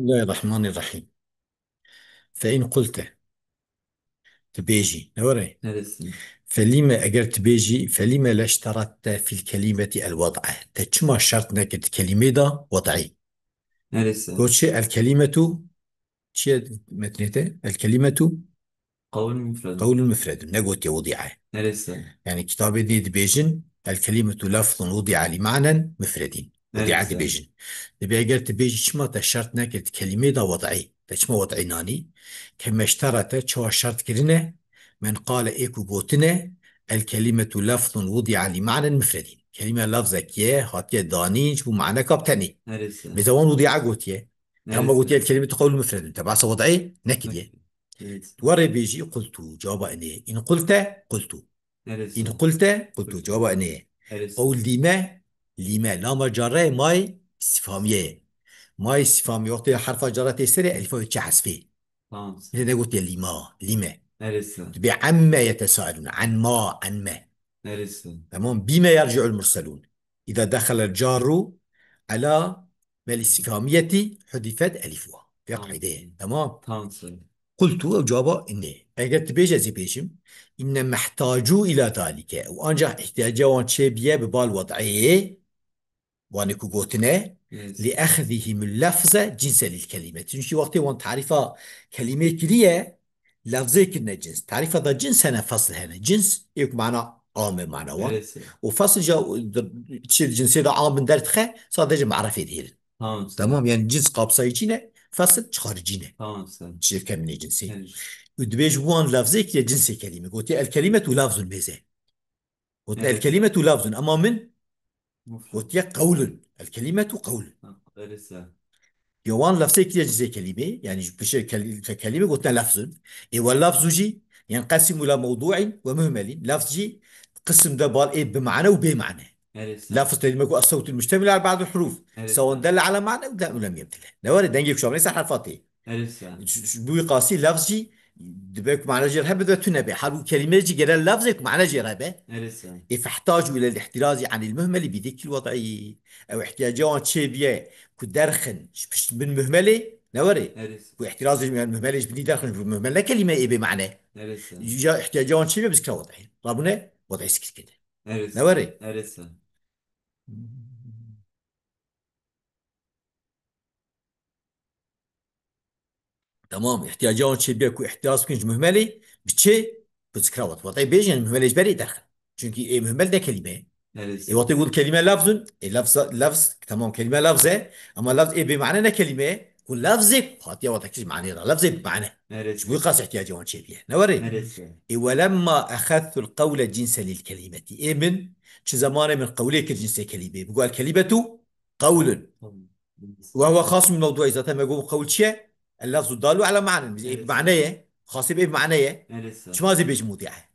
الله الرحمن الرحيم. فإن قلت تبيجي نوري. Neresi? فلما أجرت بيجي فلما لا اشترطت في الكلمة الوضع. تجمع شرط نكت كلمة دا وضعي. Neresi? قلت شيء الكلمة شيء متنته الكلمة قول مفرد. قول مفرد نقول وضعه. Neresi? يعني كتاب دي دبيجن الكلمة لفظ وضع لمعنى مفرد. وضع Neresi? دبيجن دبي أجر تبيجي شما تشرط نكت كلمة دا وضعي تشما وضعي ناني كما اشترط شو شرط كرنا من قال إيكو قوتنا الكلمة لفظ وضع لمعنى مفرد. كلمة لفظك يا هاتي داني شو معنى كابتني Neresi? بزوان وضع قوتي. أما قوتي Neresi? الكلمة قول مفرد تبع وضعي نكدي. Nakil. Neresi? وري بيجي قلت جواب أني إن قلت قلت إن Neresi? قلت قلت Kul. جواب أني. Neresi? قول لما لا مجرى ماي استفهامية. ماي استفهامية وقت حرف جرة تسرع ألف وتشحس فيه. Tamam. إذا قلت لما Neresi? تبي عما يتساءلون عن ما. Neresi? تمام بما يرجع المرسلون. إذا دخل الجار على ما الاستفهامية حذفت ألفها في Tamam. قاعدة. تمام. Tamam söyle. قلت جوابا إني أجت بيجا زي بيجم إنما احتاجوا إلى ذلك وأنجح احتياجا شيء بيا ببال وضعيه وانكو قوتنا Neresi? لأخذهم اللفظة جنسا للكلمة تنشي وقتي وان تعرفها كلمة كلية لفظة كنا جنس تعرفها ذا جنس هنا فصل هنا جنس يك معنى عام معنى Neresi? وفصل جا تشيل الجنسية ده عام من دارت صادق معرفة دير. Tamam söyle. تمام يعني جنس قابصة فصل خارجينه Tamam söyle. تشيل كم من جنسي Neresi? ودبيج وان لفظك يا جنس كلمة قلت الكلمة لفظ الميزة. قلت Neresi? الكلمة لفظ أما من Mufrad. قلت قول الكلمة قول. Neresi? يوان لفظك يا جنس كلمة يعني بشيء كلمة قلت لفظ. إيه واللفظ جي ينقسم إلى موضوع ومهمل. لفظ جي قسم ده بال إيه بمعنى وبمعنى. Neresi? لفظ كلمة يقول الصوت المشتمل على بعض الحروف سواء Neresi? دل على معنى أو لم يمتله. ده وارد دنجيك شو ليس حرفاتي Neresi? بوي قاسي لفظي دبك معنى جرها بدها تنبه حرف كلمة جي قال لفظك معنى جرها Neresi? فاحتاجوا إلى الاحتراز عن المهمل بذكر الوضعي أو احتياجات شيبية كدرخن من مهملة نوري. Neresi? واحتراز من المهملة بني درخن في المهمل لا كلمة إيه بمعنى Neresi? جا احتياجات شيبية بذكر وضعي رابنا وضعي سكت كده Neresi? نوري. Neresi? تمام احتياجات شيبية كو احتراز كنج مهملة بتشي بذكر وضعي بيجي يعني مهملة إجباري درخن çünkü إيه مهمل ده كلمة. Neresi? يعطي يقول كلمة لفظ لفظ تمام كلمة لفظة. أما لفظ إيه بمعنى كلمة يقول لفظة هاتي وضعك معنى لفظة بمعنى مش Neresi? بيقاس احتياجه وان شيء بيه نوري. Neresi? إيه ولما أخذت القول جنسا للكلمة إيه من شو زمان من قولك الجنس كلمة بيقول الكلمة قول Tamam. Neresi? وهو خاص من الموضوع إذا تم يقول قول شيء اللفظ الدال على معنى إيه Neresi? بمعنى خاص بإيه بمعنى Neresi? شو ما زي بيجمود يعني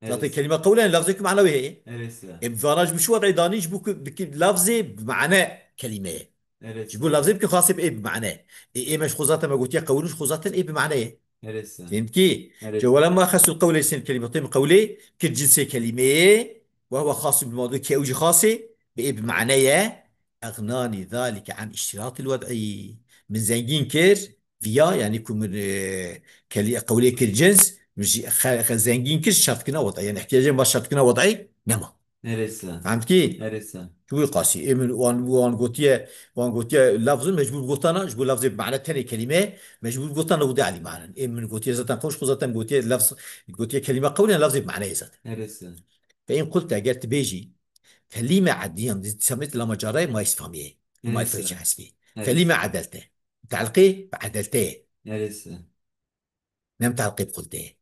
تعطي Neresi? كلمة قولا لفظك معنوية Neresi? ابفراج بشو وضع دانيش بك لفظي بمعنى كلمة جبوا Neresi? لفظي بك خاص بإيه بمعنى إيه مش خزاتة ما قلت يا قولوش خزاتة إيه بمعنى إيه Neresi? فهمت كي جو Neresi? ولما خصوا القول يسن كلمتين قولي كالجنس كلمة وهو خاص بالموضوع كأوجي خاصة بإيه بمعنى إيه أغناني ذلك عن اشتراط الوضعي من زنجين كير فيا يعني يكون من قولي كالجنس مش زنجين كير شرط كنا وضعي يعني احتياجين بس شرط كنا وضعي نما Neresi? فهمت كي Neresi? شو قاسي إيه من وان قوتيه وان قوتيه لفظ مجبور قوتنا جبوا لفظ بمعنى تاني كلمة مجبور قوتنا وده على معنى إيه من قوتيه زتان خوش خزتان قوتيه لفظ قوتيه كلمة قولنا لفظ بمعنى زت. Neresi? فإن قلت أجرت بيجي فلما عديان سميت لما جرى ما يسفهميه وما يفرش Neresi? حسبي فلما Neresi? عدلته تعلقي عدلته Neresi? نعم تعلقي بقلته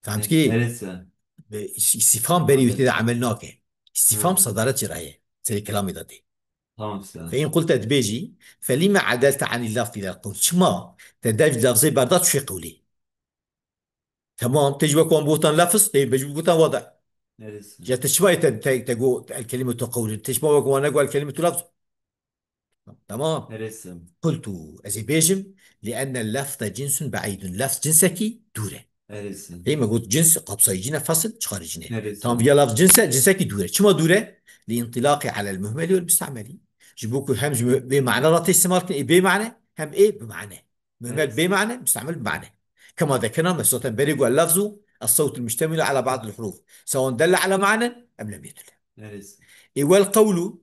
فهمت كي Neresi? استفهام بري وتدا Anladım. عملناك استفهام Hı. صدارة جراية زي كلامي ده. Tamam sen. فإن قلت دبيجي فلما عدلت عن اللفظ إلى القول شما تداج لفظي بردات في قولي. تمام تجي وكون بوتان لفظ طيب بيجي بوتان وضع Neresi? جاء تشبه تقول الكلمة قول تشبه وكون أقول الكلمة لفظ. تمام. Neresi? قلت أزيبيجم لأن اللفظ جنس بعيد لفظ جنسك دوره. Neresi? هي ما قلت جنس قبصة يجينا فصل خارجنا. تمام Neresi? بيا لفظ جنسك دوره شما دوره لانطلاقي على المهمل والمستعمل جيبوك همج بمعنى لا تستعمل بمعنى هم إيه بمعنى، مهمل نرسم. بمعنى مستعمل بمعنى. كما ذكرنا مثلا بريق اللفظ الصوت المشتمل على بعض الحروف سواء دل على معنى أم لم يدل. نرسم. إيه والقول،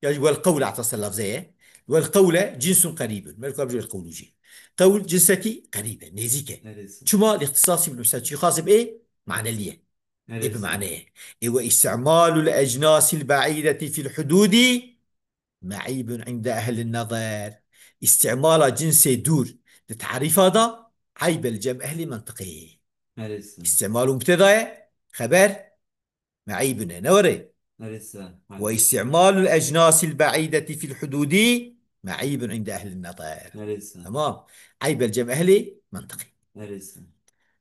يعني والقول اعتصر اللفظية. والقول جنس قريب، ما يقول القول جي قول جنسك قريبة نزيكة. نرسم. شما الاختصاصي بالمثال شي خاص بإيه معنى ليه. إيه بمعنى نرسم. إيه. إيه واستعمال الأجناس البعيدة في الحدود معيب عند أهل النظر. استعمال جنس دور لتعريف هذا عيب الجمع أهل منطقي. نرسم. استعمال مبتدا خبر معيب نوري. نرسم. واستعمال الأجناس البعيدة في الحدود معيب عند أهل النظر. نرسم. تمام. عيب الجمع أهل منطقي. نرسم.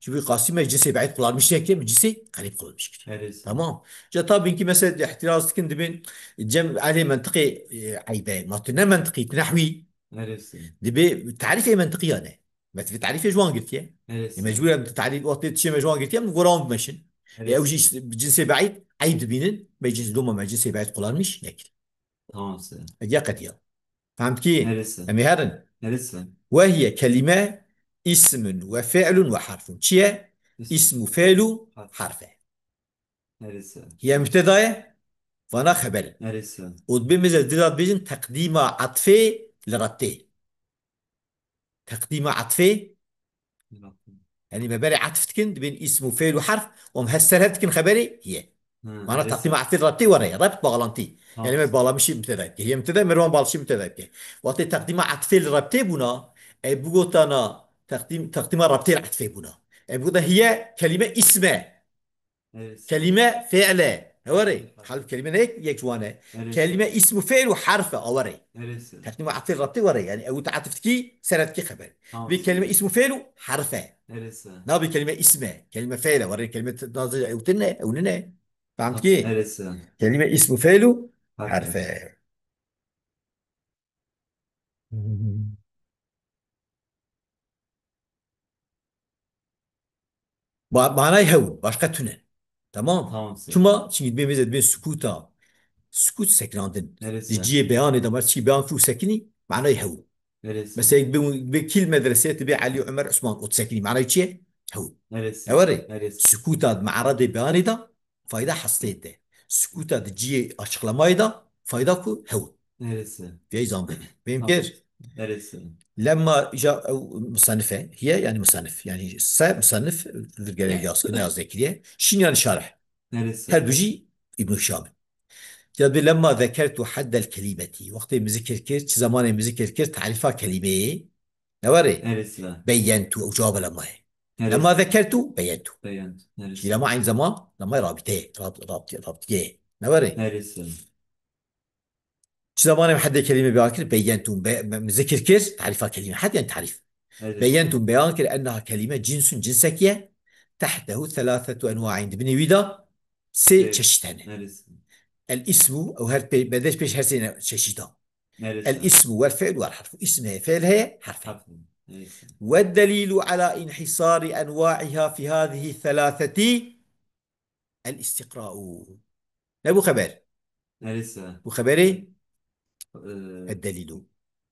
شوفي قاسمة جنسي بعيد قلال مش هيك من جنسي قريب قلال مش كده. نرسم. تمام. جا طب يمكن مثلا احتراز كنت بين الجمع عليه منطقي عيبين ما تنا منطقي نحوي. نرسم. دبي تعريف ايه منطقي انا ما في تعريف جوان قلت يا نرسم. مجبور تعريف وقت شيء جوان قلت يا من غرام مشن. او نرسم. جي جنسي بعيد عيب بينن ما جنس دوما ما جنسي بعيد قلال مش لكن تمام سي. اجا قد يا فهمت كيف. نرسم. امي هذا. نرسم. وهي كلمة اسم وفعل وحرف شيء. اسم. اسم فعل حرف. حرف. نرسم. هي مبتدا فانا خبر. نرسم. وبمثل دلات بيجن تقديم عطفي لربطه. تقديم عطفي يعني ما بري عطفتكن بين اسم وفعل وحرف ومهسرتكن خبري هي. معناها تقديم نرسم. عطفي ربطي ورايا ربط بغلانتي. تمام يعني ما سي. بالا مش مبتدا هي مبتدا مروان بالشي مبتدا بك. وقت تقديم عطفي لربطي بنا اي بقول انا تقديم ربطي العطفي بنا اي بقول هي كلمة اسمه. نرسم. كلمة فعلة عطف أوري حرف. حرف كلمة هيك يجوانا. كلمة نرسم. اسم فعل وحرف أوري. نرسم. تكتم عطف ربطي وري يعني أو تعاطفتكي سردكي خبر. تمام بكلمة سي. اسم فعل حرفة. نرسم. نا بكلمة اسمه كلمة فعلة وري كلمة ناظر أو تنة أو ننة. فهمت كي. نرسم. كلمة اسم فعل حرف. حرفة. معناه هو باشقة تنة. تمام. تمام سي. شما شيء بين ميزة بين سكوتا سكوت سكراندن. نرسم. دجي بيان إذا ما شي بيان فيه سكني معناه هو. نرسم. مثلا بكل مدرسة تبي علي عمر عثمان وتسكني معناه شيء هو. نرسم. أوري نرسم. سكوتات معرض بيان ده فايدة حصلت ده. سكوتات جي أشغل مايدا فايدة كو هو. نرسم. في أي زمان فهم تمام. كيف. نرسم. لما جاء مصنفة هي يعني مصنف يعني مصنف الرجال الياس كنا يازده كده شنو يعني شارح. هل نرسم. بيجي ابن هشام. جاب لما ذكرت حد الكلمة وقت مذكر كرت زمان مذكر كرت تعرفها كلمة نوري. نرسم. بينت أو جواب لما هي. لما نرسم. ذكرت بينت. بيانت. شي نرسم. لما عين زمان لما رابطه رابطه نوري. نرسم. شي زمان ما حد كلمة بياكل بينتم مذكر كرت تعرفها كلمة حتى يعني تعرف. نرسم. بينتم بياكل أنها كلمة جنس جنسكية تحته ثلاثة أنواع عند بني ويدا سي سي. تشتانه. نرسم. الاسم أو بدش بيش هرسين ششيدا. نرسم. الاسم والفعل والحرف اسمها فعلها حرفها. حرف. نرسم. والدليل على انحصار أنواعها في هذه الثلاثة الاستقراء. أبو خبر. نرسم. أبو خبري آه، الدليل.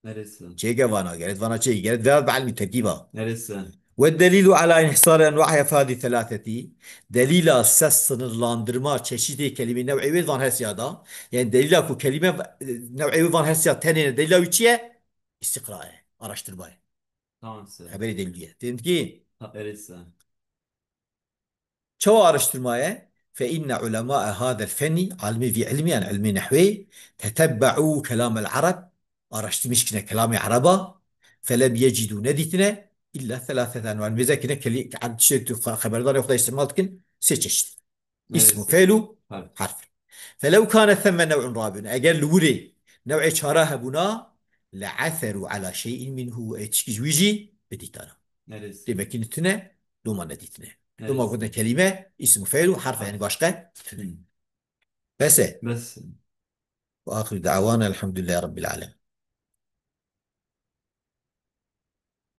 نرسم. شيء قوانا قالت فانا شيء قالت ذات بعلم تركيبها. نرسم. والدليل على انحصار أنواعها في هذه الثلاثة دليل سنلاندرما تشيشتي كلمة نوعي ويضان هالسيادة. يعني دليل أكو كلمة نوعي ويضان هالسيادة تاني دليل ويتشيه استقراء أراشتر باي. تمام سي. خبري دليل فهمت كيف. نرسم. شو أرشترماية فإن علماء هذا الفن عالمي في علمي عن علمي نحوي تتبعوا كلام العرب. أرشت مشكلة كلام عربة فلم يجدوا نديتنا إلا ثلاثة أنواع مذاكرة كلي عن شيء خبردار ياخذ استعمالك سيتشت اسمه نرسم. فعله حرف. حرف. فلو كان ثم نوع رابع أقل ولي نوع شارها بنا لعثروا على شيء منه تشكيجويجي بديتانا. نرسم. تبقى كنتنا لو ما نديتنا لو ما قلنا نرسم. كلمة اسم فعل وحرف يعني حرف. باشقة. مم. بس. بس. وآخر دعوانا الحمد لله رب العالمين.